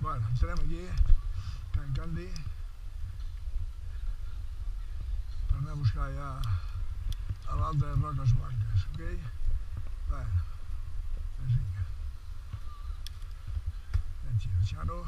Bueno, entrem aquí, Can Candy, per anar a buscar ja a l'altre de Roques Blanques, ok? Bueno, doncs vinga. Aquí el Xano.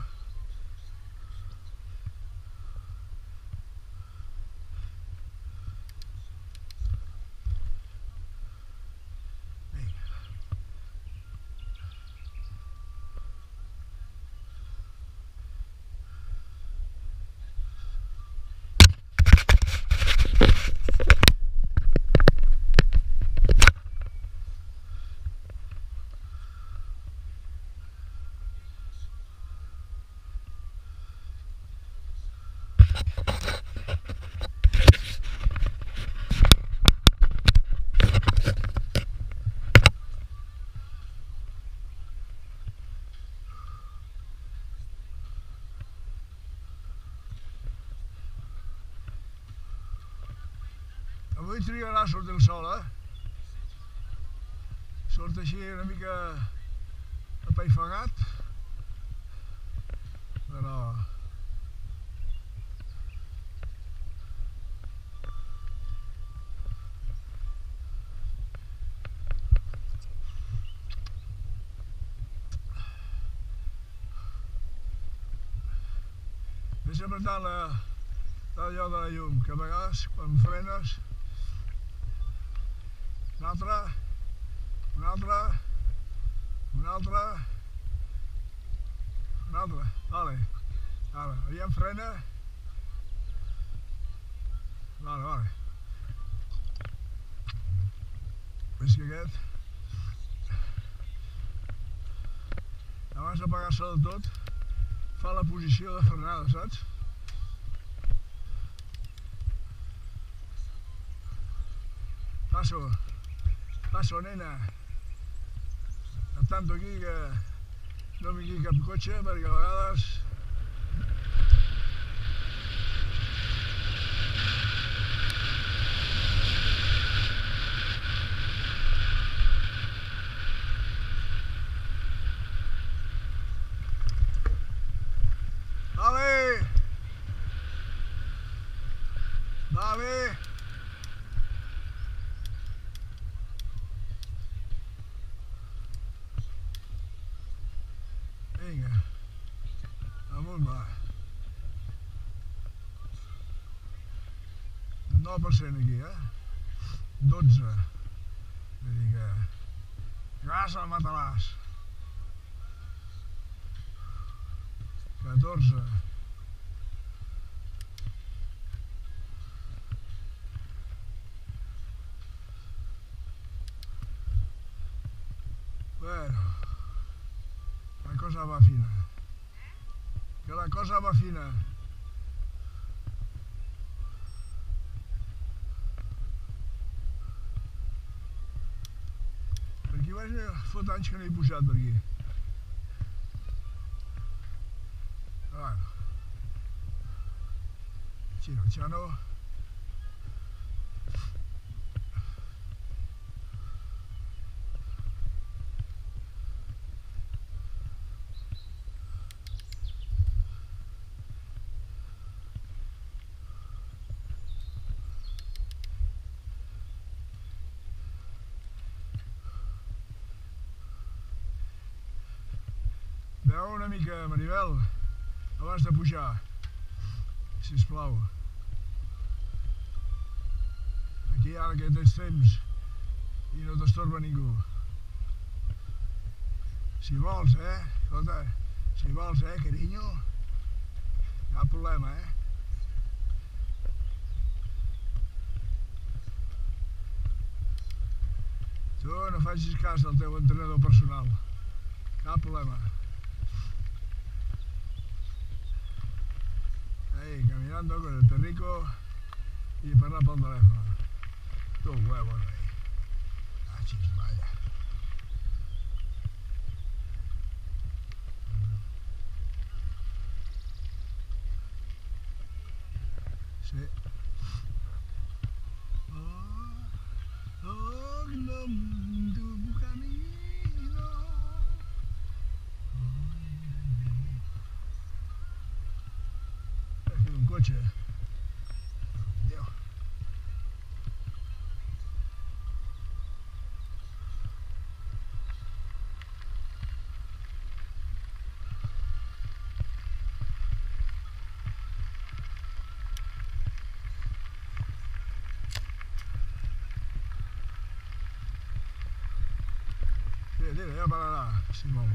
Avui trigarà a sortir el sol, Surt així una mica apaifagat, però... Ves apretant allò de la llum, que a vegades quan frenes un altre, vale, ara, aviam frena, vale, és que aquest, abans d'apagar-se del tot, fa la posició de frenada, saps? Paso, nena. Tanto aquí que no vingui cap cotxe perquè a vegades... Vale! Vinga, amunt va. 9% aquí, 12. Vull dir que... Gas al matalàs. 14. Bueno, la cosa va fina. Que la cosa va fina. Per aquí vaig fot anys que no he pujat per aquí. Bueno. Xino, Xano. Veu una mica, Maribel, abans de pujar, sisplau. Aquí ara que tens temps i no t'estorba ningú. Si vols, escolta, si vols, carinyo, cap problema, Tu no facis cas del teu entrenador personal, cap problema. Caminando con el perrico y parlar pel teléfono. Tu huevos ahí. Achis, vaya. Sí. Tu camino. Mira, ya pararà, Simón.